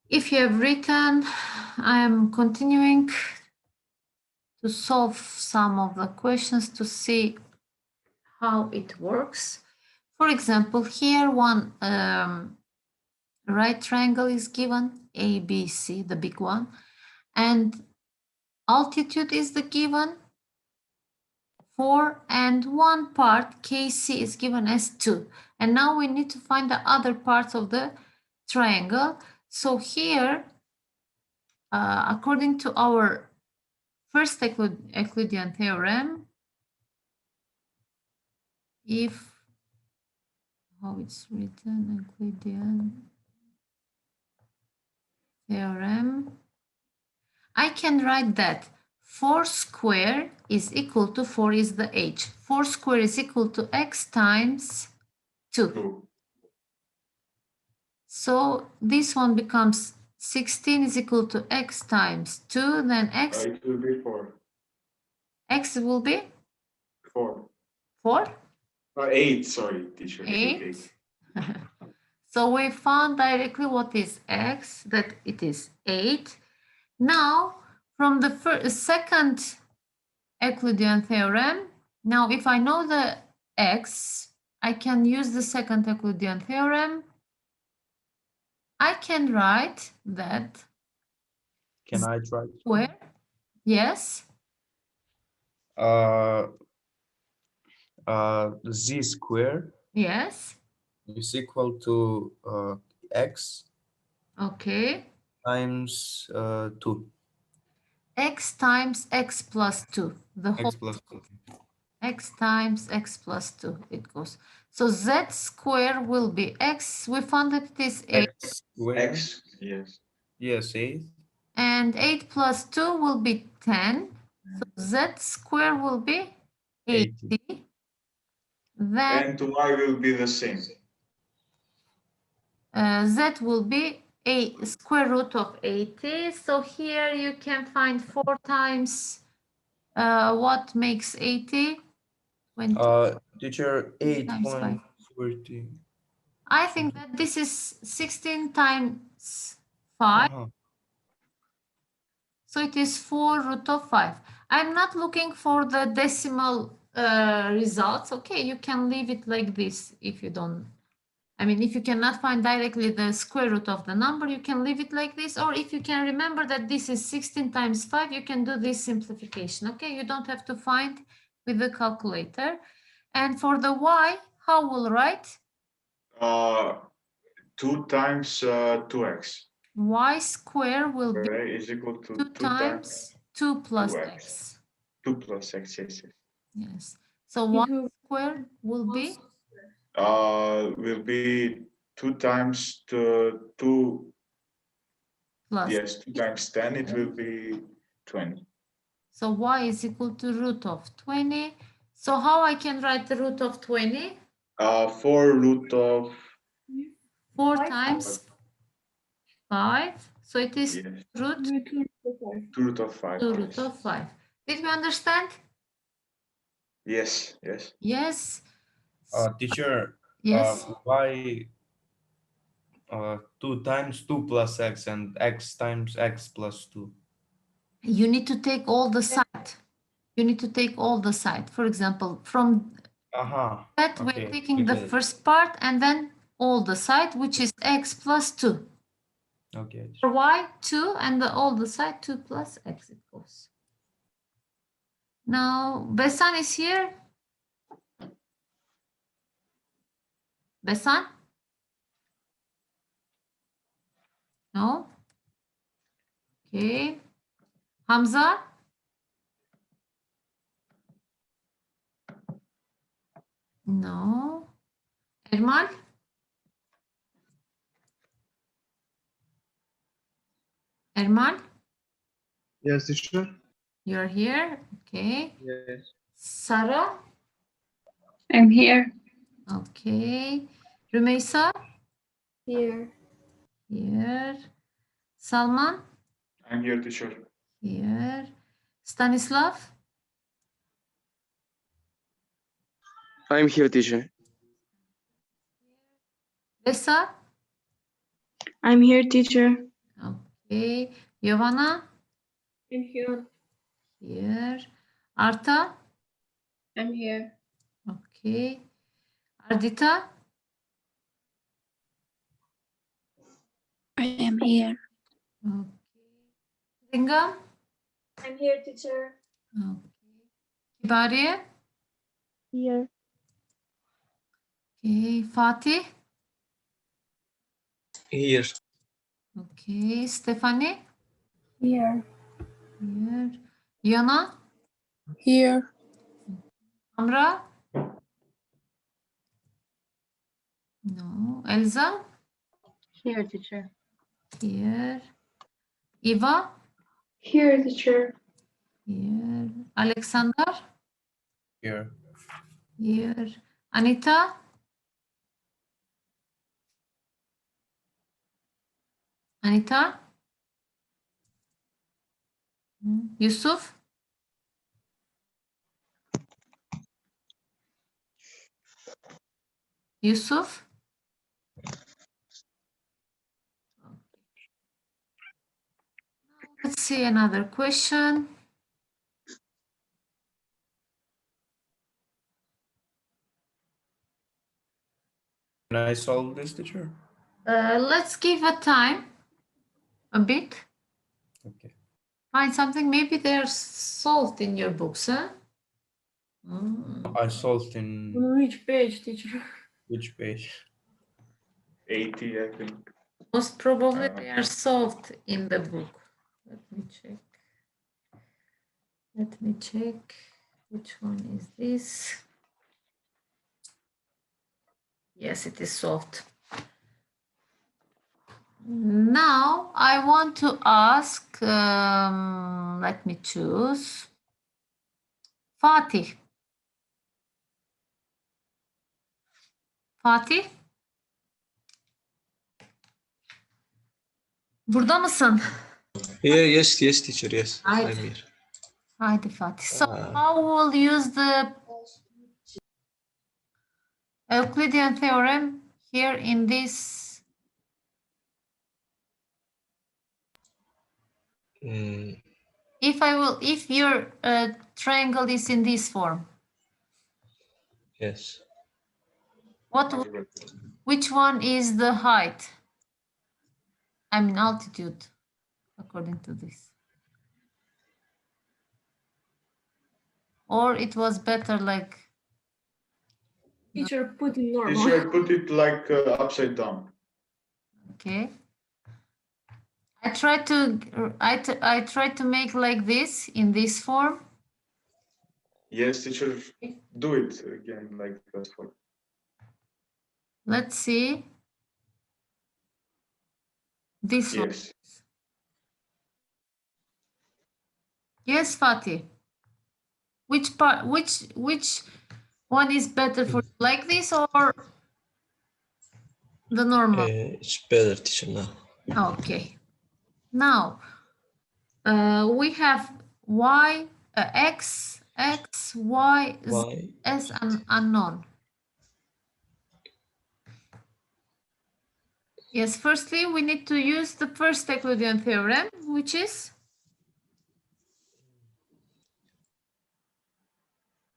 If you have written, I am continuing to solve some of the questions to see how it works. For example, here one right triangle is given, ABC, the big one, and altitude is the given 4, and one part KC is given as 2. And now we need to find the other parts of the triangle. So here, according to our first Euclidean theorem, if, how it's written, Euclidean theorem, I can write that 4 square is equal to 4 is the h. 4 square is equal to x times 2. So this one becomes 16 is equal to x times 2, then x. It will be 4. X will be? 4. 4? 8, sorry, teacher. 8. So we found directly what is x, that it is 8. Now, from the second Euclidean theorem, now if I know the x, I can use the second Euclidean theorem. I can write that. Can I try? Where? Yes. Z square. Yes. Is equal to x. Okay. Times 2. X times x plus 2. The whole X plus 2. X times x plus 2, it goes. So z square will be x. We found that it is 8. X square. X, yes. Yes, 8. And 8 plus 2 will be 10. So z square will be 80. Then And y will be the same. Z will be a square root of 80. So here you can find 4 times what makes 80? 20. Teacher, 8.40. I think that this is 16 times 5. So it is 4 root of 5. I'm not looking for the decimal results. Okay, you can leave it like this if you don't. I mean, if you cannot find directly the square root of the number, you can leave it like this. Or if you can remember that this is 16 times 5, you can do this simplification. Okay, you don't have to find with the calculator. And for the y, how we'll write? 2 times 2x. Y square will be is equal to 2 times 2 plus x. 2 plus x, yes. Yes. So y square will be? Will be 2 times 2 Plus. Yes, 2 times 10, it will be 20. So y is equal to root of 20. So how I can write the root of 20? 4 root of 4 times 5. So it is yes. root 2 root of 5. 2 root of 5. Did we understand? Yes, yes. Yes. Teacher, Yes. why 2 times 2 plus x and x times x plus 2? You need to take all the side. You need to take all the side. For example, from that we're taking the first part and then all the side, which is x plus 2. Okay. For y, 2, and all the side 2 plus x it goes. Now, Besan is here. Besan? No? Okay. Hamza? No. Ermal? Ermal? Yes, teacher. You're here? Okay. Yes. Sarah? I'm here. Okay. Rumeysa? Here. Here. Salman? I'm here, teacher. Here. Stanislav? I'm here, teacher. Besa? I'm here, teacher. Okay. Giovanna? I'm here. Here. Arta? I'm here. Okay. Ardita? I am here. Okay. Ringa? I'm here, teacher. Okay. Kibariye? Here. Okay. Fatih? Here. Okay. Stephanie? Here. Here. Yana? Here. Amra? No. Elsa? Here, teacher. Here. Eva? Here, teacher. Here. Alexander? Here. Here. Anita? Anita? Yusuf? Yusuf? Let's see another question. Can I solve this, teacher? Let's give a time a bit. Okay. Find something. Maybe they're solved in your books, huh? I solved in Which page, teacher? which page? 80, I think. Most probably they are solved in the book. Let me check. Let me check. Which one is this? Yes, it is solved. Now I want to ask, let me choose. Fatih. Fatih? Burada mısın? Yes, teacher, yes. Haydi. I'm here. Haydi Fatih. So how will use the Euclidean theorem here in this? If your triangle is in this form, Yes. which one is the height? I mean altitude, according to this. Or it was better like. Teacher, put it normal. Teacher, put it like upside down. Okay. I try to make like this in this form. Yes, teacher, do it again like that. Let's see. This one. Yes. Yes, Fatih. Which part? Which one is better for you? Like this or the normal? It's better, teacher, now. Okay. Now we have y, x, y, z as an unknown. Yes. Firstly, we need to use the first Euclidean theorem, which is.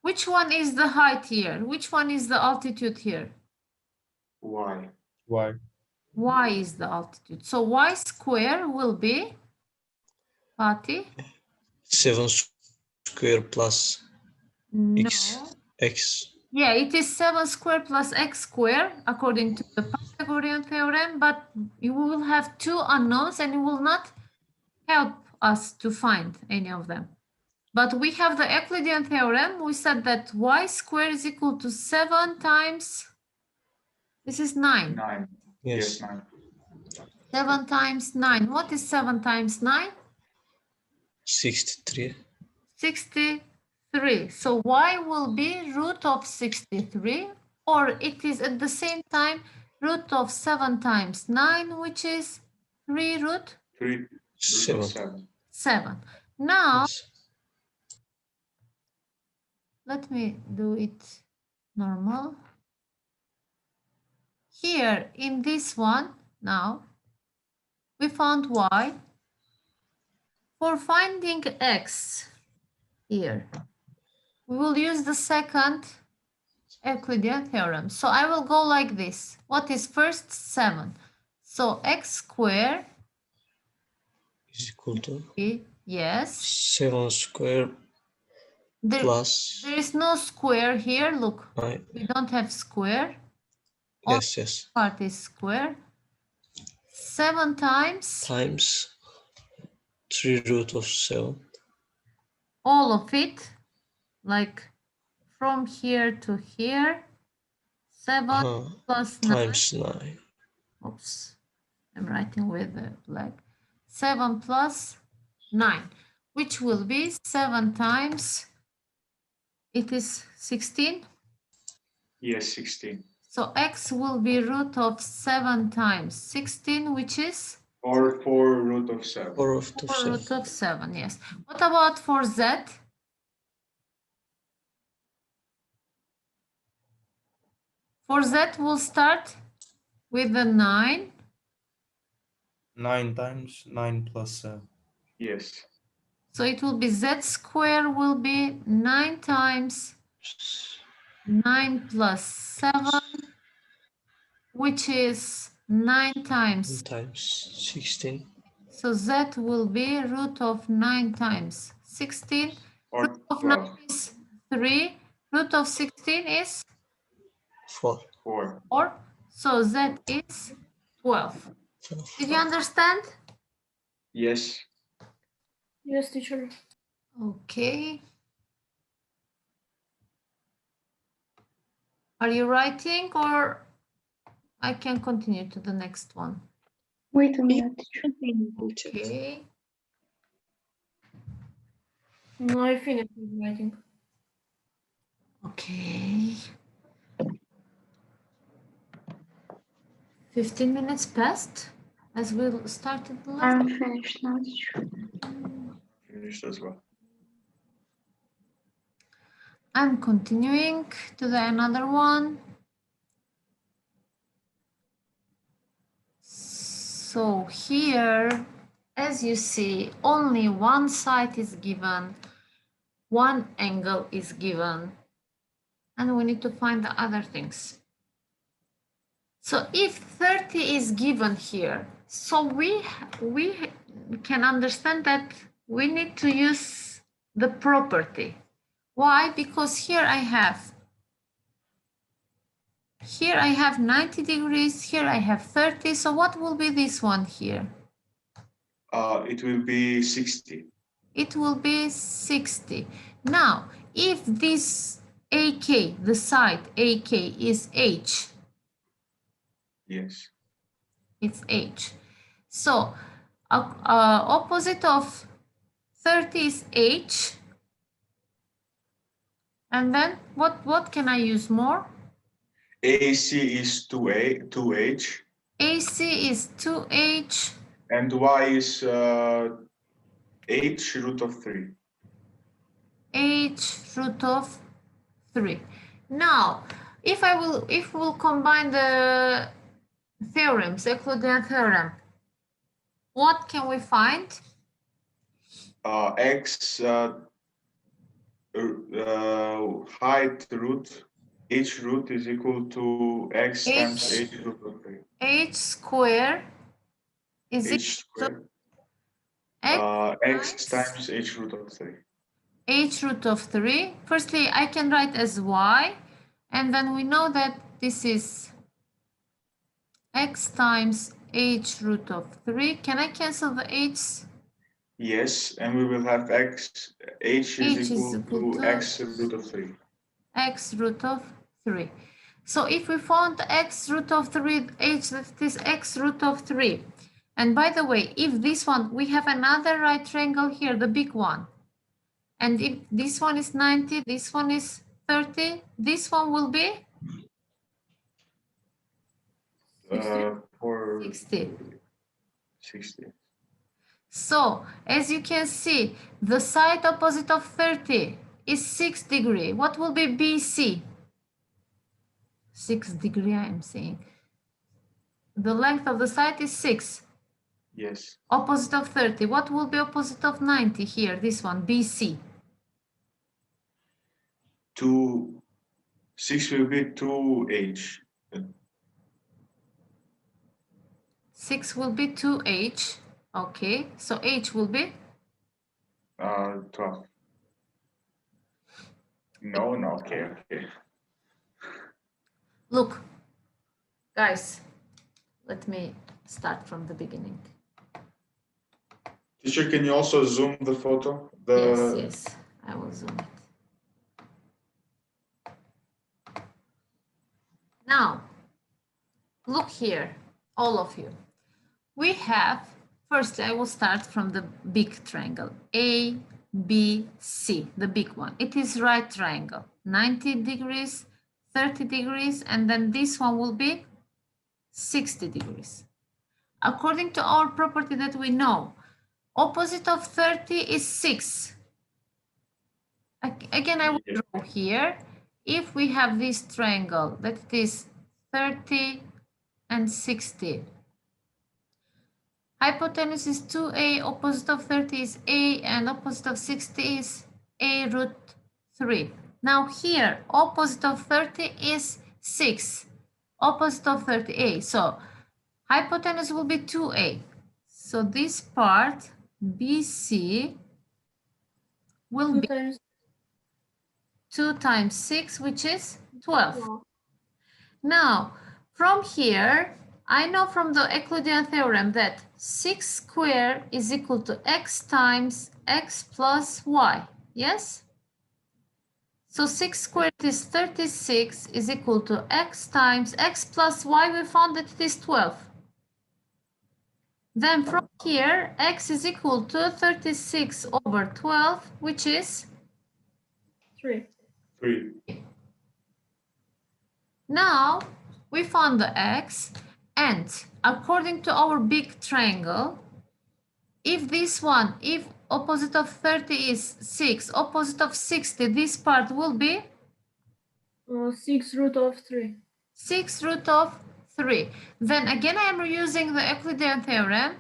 Which one is the height here? Which one is the altitude here? Y. Why? Y is the altitude. So y square will be, Fatih? 7 square plus No. x. Yeah, it is 7 square plus x square according to the Pythagorean theorem, but you will have two unknowns and it will not help us to find any of them. But we have the Euclidean theorem. We said that y square is equal to 7 times, this is 9. 9. Yes. 9. 7 times 9. What is 7 times 9? 63. 63. So y will be root of 63, or it is at the same time root of 7 times 9, which is 3 root 7. 7. Now, Yes. let me do it normal. Here in this one, now, we found y. For finding x here, we will use the second Euclidean theorem. So I will go like this. What is first? 7. So x squared Is equal to yes. 7 square plus There is no square here. Look, 9. we don't have square. Yes, yes. Part is square. 7 times Times 3 root of 7. all of it, like from here to here. 7 plus 9. Times 9. Oops, I'm writing with the black. 7 plus 9, which will be 7 times, it is 16. Yes, 16. So x will be root of 7 times 16, which is? Or 4 root of 7. 4 root of 4 7. root of 7, yes. What about for z? For z, we'll start with the 9. 9 times 9 plus 7. Yes. So it will be z squared will be 9 times 9 plus 7, which is 9 times. Times 16. So z will be root of 9 times 16. Or Root of 12. 9 is 3. Root of 16 is 4. 4. 4. So z is 12. Did you understand? Yes. Yes, teacher. Okay. Are you writing or I can continue to the next one? Wait a minute, teacher. Okay. No, I finished with writing. Okay. 15 minutes passed as we started the last. I'm finished now, teacher. Finished as well. I'm continuing to the another one. So here, as you see, only one side is given, one angle is given, and we need to find the other things. So if 30 is given here, so we can understand that we need to use the property. Why? Because here I have 90 degrees, here I have 30. So what will be this one here? It will be 60. It will be 60. Now, if this AK, the side AK is H, Yes. it's H. So opposite of 30 is H. And then what can I use more? AC is 2H. AC is 2H. And Y is H root of 3. H root of 3. Now, if we'll combine the theorems, Euclidean theorem, what can we find? X height root, H root is equal to X times H root of 3. H square is H squared. equal to X times H root of 3. H root of 3. Firstly, I can write as Y, and then we know that this is X times H root of 3. Can I cancel the H's? Yes, and we will have H is equal to X root of 3. X root of 3. So if we found X root of 3, H, that is X root of 3. And by the way, if this one, we have another right triangle here, the big one. And if this one is 90, this one is 30, this one will be? 60. 60. So, as you can see, the side opposite of 30 is 6 degree. What will be BC? 6 degree, I'm saying. The length of the side is 6. Yes. Opposite of 30. What will be opposite of 90 here? This one, BC. 6 will be 2h. 6 will be 2h. Okay, so h will be? 12. No, okay. Look, guys, let me start from the beginning. Teacher, can you also zoom the photo? Yes, I will zoom it. Now, look here, all of you. We have, first I will start from the big triangle, A, B, C, the big one. It is right triangle, 90 degrees, 30 degrees, and then this one will be 60 degrees. According to our property that we know, opposite of 30 is 6. Again, I will draw here. If we have this triangle, that is 30 and 60. Hypotenuse is 2a, opposite of 30 is a, and opposite of 60 is a root 3. Now here, opposite of 30 is 6, opposite of 30a. So hypotenuse will be 2a. So this part, BC, will be 2 times 6, which is 12. Now, from here, I know from the Euclidean theorem that 6 squared is equal to x times x plus y. Yes? So 6 squared is 36 is equal to x times x plus y. We found that it is 12. Then from here, x is equal to 36 over 12, which is 3. Now we found the x, and according to our big triangle, if this one, if opposite of 30 is 6, opposite of 60, this part will be 6 root of 3. 6 root of 3. Then again, I am using the Euclidean theorem.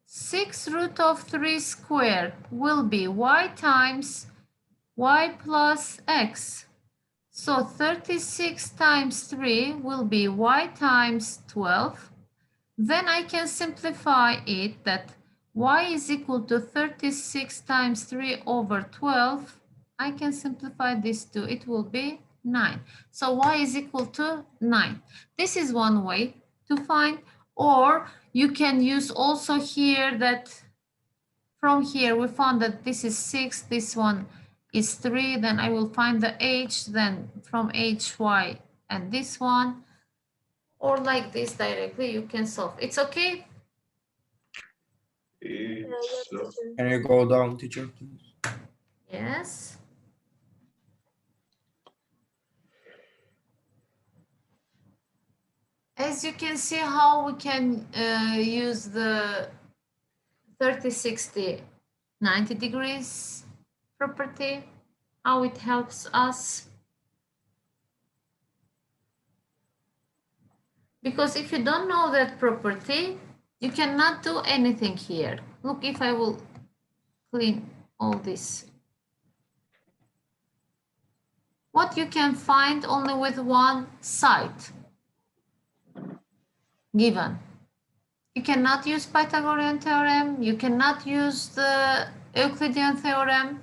6 root of 3 squared will be y times y plus x. So 36 times 3 will be y times 12. Then I can simplify it that y is equal to 36 times 3 over 12. I can simplify this too. It will be 9. So y is equal to 9. This is one way to find, or you can use also here that from here we found that this is 6, this one is 3, then I will find the h, then from h, y, and this one, or like this directly, you can solve. It's okay? Can you go down, teacher, please? Yes. As you can see how we can use the 30, 60, 90 degrees property, how it helps us. Because if you don't know that property, you cannot do anything here. Look, if I will clean all this. What you can find only with one side given. You cannot use Pythagorean theorem, you cannot use the Euclidean theorem,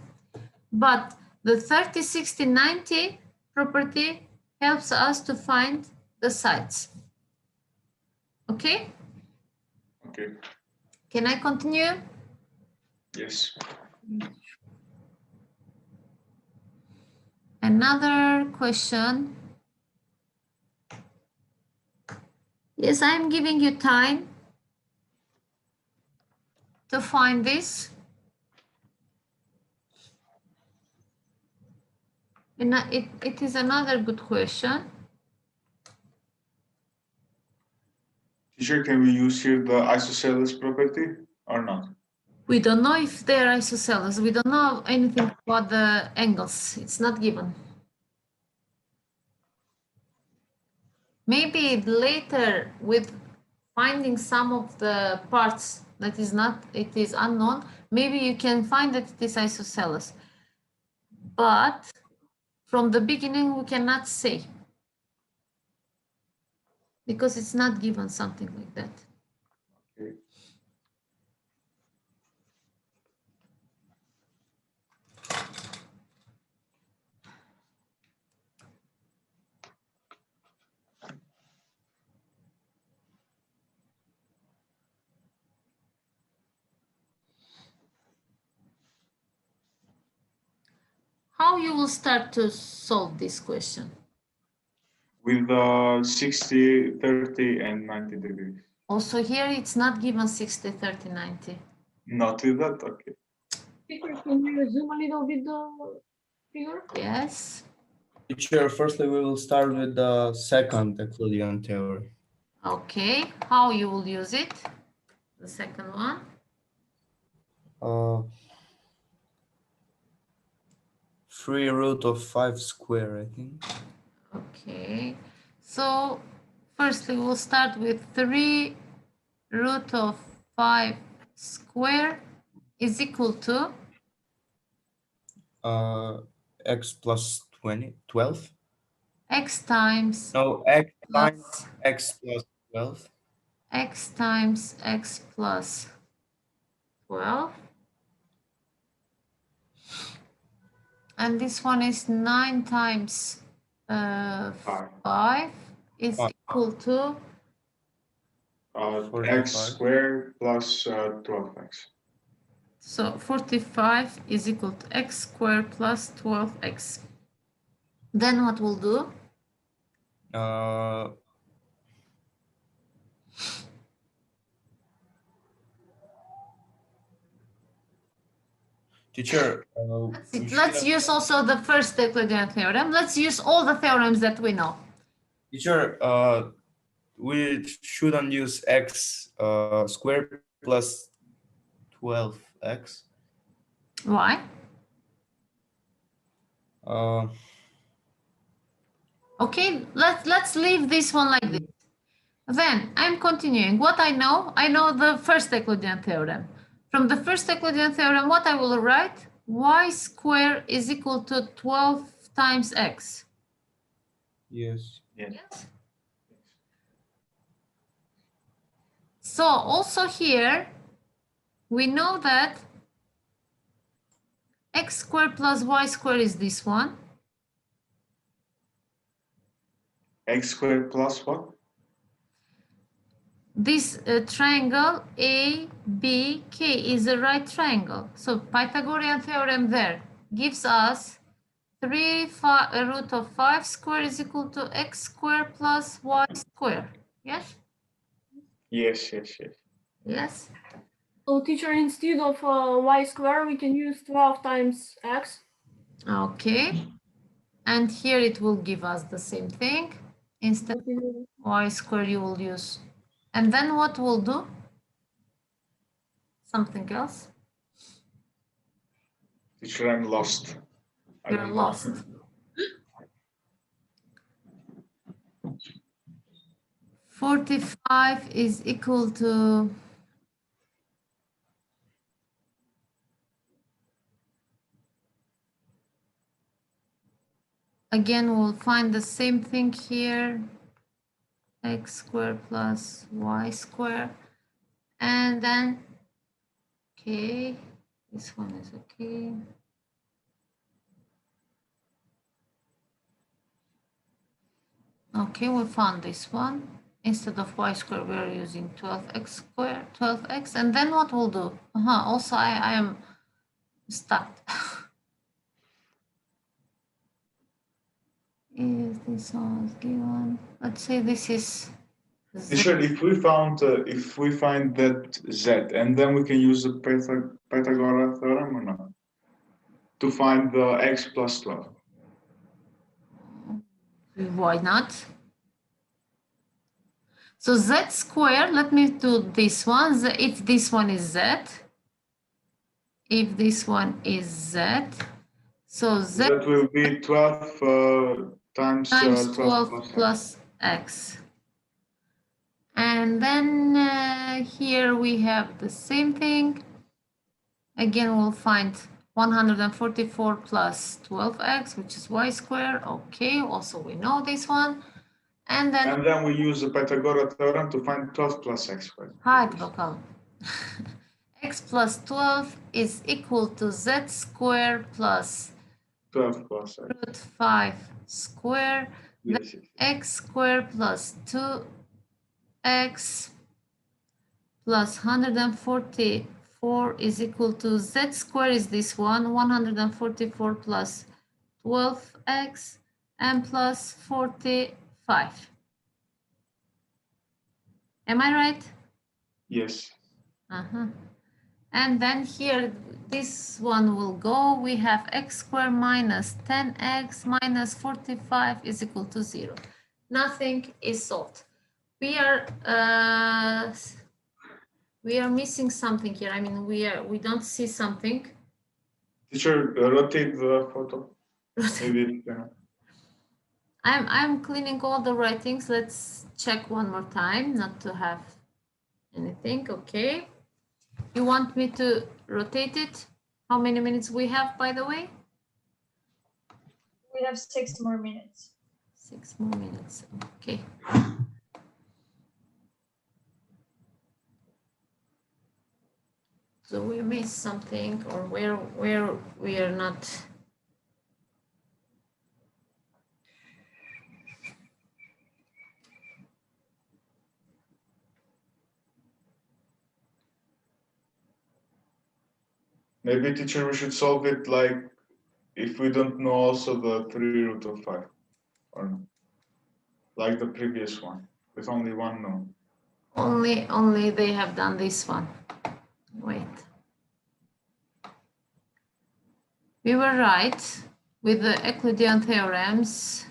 but the 30, 60, 90 property helps us to find the sides. Okay? Okay. Can I continue? Yes. Another question. Yes, I'm giving you time to find this. And it is another good question. Teacher, can we use here the isosceles property or not? We don't know if they're isosceles. We don't know anything about the angles. It's not given. Maybe later with finding some of the parts that is not, it is unknown, maybe you can find that it is isosceles. But from the beginning, we cannot say, because it's not given something like that. Okay. How you will start to solve this question? With 60, 30, and 90 degrees. Also here, it's not given 60, 30, 90. Not with that, okay. Teacher, can you zoom a little bit the figure? Yes. Teacher, firstly, we will start with the second Euclidean theorem. Okay. How you will use it? The second one. 3 root of 5 square, I think. Okay. So firstly, we'll start with 3 root of 5 square is equal to X plus 12. x times No, X times plus X plus 12. x times x plus 12. And this one is 9 times 5 is Five. equal to X 45. squared plus 12x. so 45 is equal to x squared plus 12x. Then what we'll do? Teacher, Let's use also the first Euclidean theorem. Let's use all the theorems that we know. teacher, we shouldn't use X squared plus 12x. Why? Okay, let's leave this one like this. Then I'm continuing. What I know the first Euclidean theorem. From the first Euclidean theorem, what I will write? Y squared is equal to 12 times x. Yes. Yes. Yes. So also here, we know that x squared plus y squared is this one. X squared plus what? This triangle ABK is a right triangle. So Pythagorean theorem there gives us 3 root of 5 squared is equal to x squared plus y squared. Yes? Yes, yes, yes. Yes. So teacher, instead of y squared, we can use 12 times x. Okay. And here it will give us the same thing. Instead of y squared, you will use. And then what we'll do? Something else? Teacher, I'm lost. I You're don't know. lost. 45 is equal to again we'll find the same thing here, x squared plus y squared, and then okay, this one is okay. Okay, we found this one. Instead of y squared, we are using 12x squared, 12x. And then what we'll do? Also, I am stuck. If this one is given, let's say this is Z. Teacher, if we find that z, and then we can use the Pythagorean theorem or not? To find the x plus 12. Why not? So z squared, let me do this one. If this one is z, if this one is z, so z That will be 12 times 12 12 plus x. And then here we have the same thing. Again, we'll find 144 plus 12x, which is y squared. Okay, also we know this one. And then we use the Pythagorean theorem to find 12 plus x squared. hide vocal. X plus 12 is equal to z squared plus 12 plus x. root 5 squared. Yes, yes. X squared plus 2x plus 144 is equal to z squared is this one, 144 plus 12x and plus 45. Am I right? Yes. And then here, this one will go. We have x squared minus 10x minus 45 is equal to 0. Nothing is solved. We are missing something here. I mean, we don't see something. Teacher, rotate the photo. Maybe. I'm cleaning all the writings. Let's check one more time, not to have anything. Okay. You want me to rotate it? How many minutes we have, by the way? We have 6 more minutes. 6 more minutes. Okay. So we missed something, or where we are not. Maybe, teacher, we should solve it like if we don't know also the 3 root of 5, or no? Like the previous one, with only one known. Only they have done this one. Wait. We were right with the Euclidean theorems.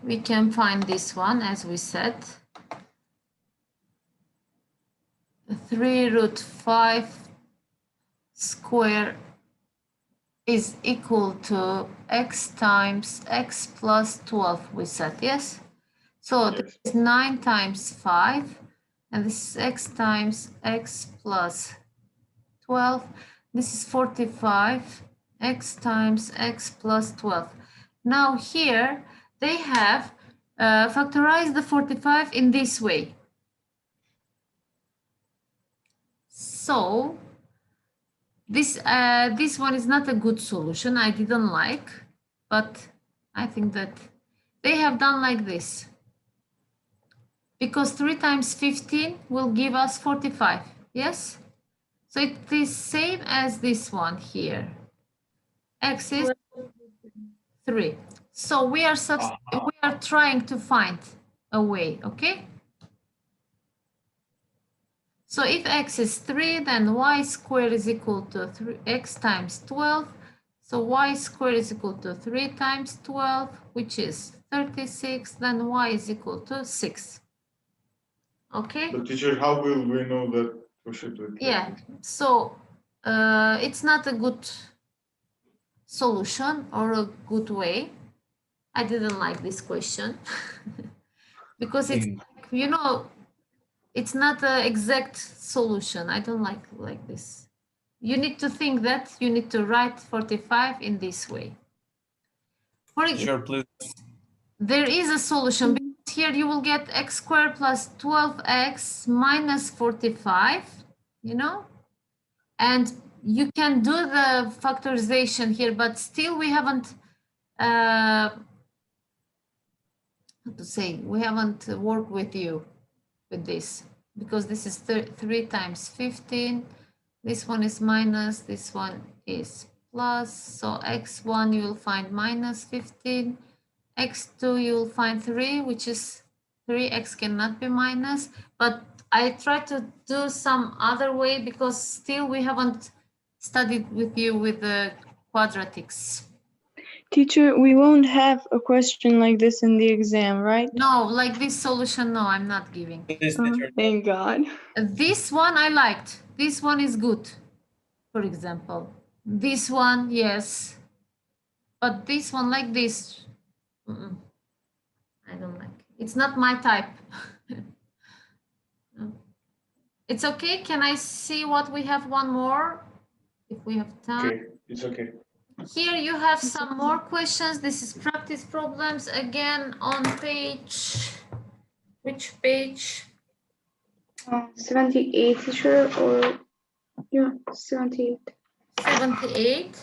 We can find this one, as we said. 3 root 5 square is equal to x times x plus 12, we said, yes? So Yes. this is 9 times 5, and this is x times x plus 12. This is 45, x times x plus 12. Now here, they have factorized the 45 in this way. So this one is not a good solution. I didn't like, but I think that they have done like this. Because 3 times 15 will give us 45, yes? So it is same as this one here. X is 3. So we are trying to find a way, okay? So if x is 3, then y squared is equal to 3x times 12. So y squared is equal to 3 times 12, which is 36. Then y is equal to 6. Okay? But teacher, how will we know that we should do it? Yeah, so it's not a good solution or a good way. I didn't like this question because it's like, you know, it's not an exact solution. I don't like this. You need to think that you need to write 45 in this way. For Sure, please. there is a solution because here you will get x squared plus 12x minus 45, you know, and you can do the factorization here, but still we haven't, how to say, we haven't worked with you with this, because this is 3 times 15. This one is minus, this one is plus. So x1 you will find minus 15. x2 you will find 3, which is 3x cannot be minus. But I try to do some other way because still we haven't studied with you with the quadratics. Teacher, we won't have a question like this in the exam, right? No, like this solution, no, I'm not giving. Please, Oh, teacher. thank God. This one I liked. This one is good, for example. This one, yes. But this one like this, I don't like it. It's not my type. It's okay. Can I see what we have? One more, if we have time. Okay, it's okay. Here you have some more questions. This is practice problems again on page, which page? 78, teacher, or yeah, 78. 78.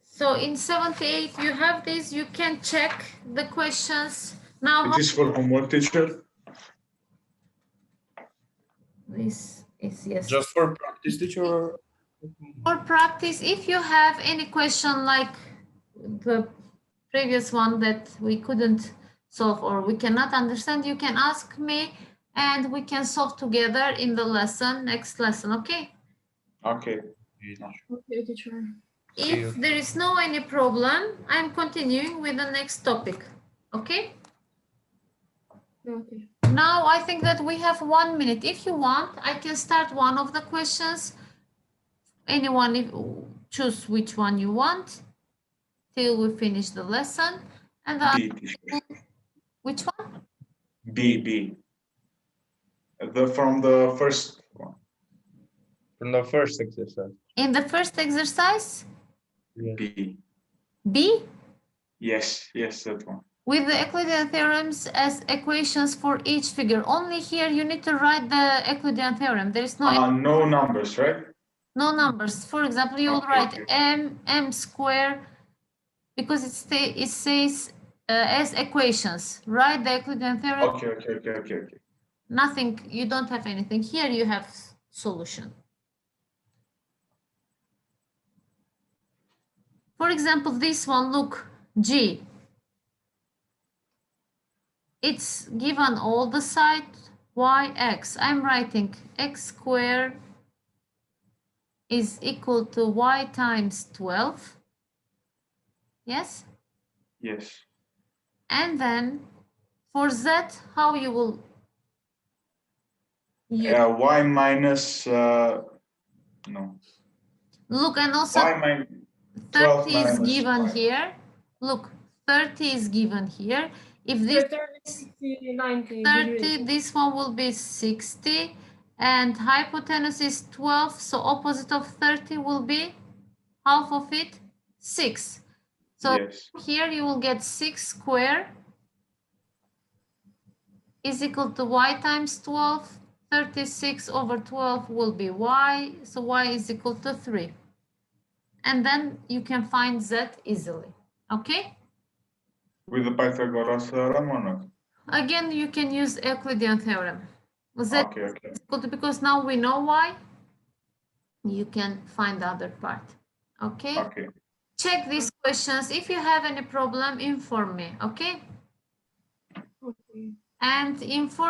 So in 78 you have this, you can check the questions. Now It is for homework, teacher. this is, yes. Just for practice, teacher? Or... For practice, if you have any question like the previous one that we couldn't solve or we cannot understand, you can ask me and we can solve together in the lesson, next lesson, okay? Okay. Okay, teacher. If there is no any problem, I'm continuing with the next topic, okay? Okay. Now I think that we have 1 minute. If you want, I can start one of the questions. Anyone, choose which one you want till we finish the lesson. And B, teacher. which one? B. From the first one. From the first exercise. In the first exercise, Yeah. B. B, Yes, that one. with the Euclidean theorems as equations for each figure. Only here you need to write the Euclidean theorem. There is No numbers, right? no numbers. For example, you would write m square because it says as equations. Write the Euclidean theorem. Okay. Nothing, you don't have anything. Here you have solution. For example, this one, look, G. It's given all the sides, y, x. I'm writing x squared is equal to y times 12. Yes? Yes. And then for z, how you will use? Y minus, no. Look, and also Y minus 30 is minus given 5. here. Look, 30 is given here. If this 30, 60, 90 30, degrees. this one will be 60, and hypotenuse is 12, so opposite of 30 will be half of it, 6. So Yes. here you will get 6 squared is equal to y times 12. 36 over 12 will be y, so y is equal to 3. And then you can find z easily, okay? With the Pythagoras theorem or not? Again, you can use Euclidean theorem. Z Okay. is equal to, because now we know y, you can find the other part, okay? Okay. Check these questions. If you have any problem, inform me, okay? Okay. And inform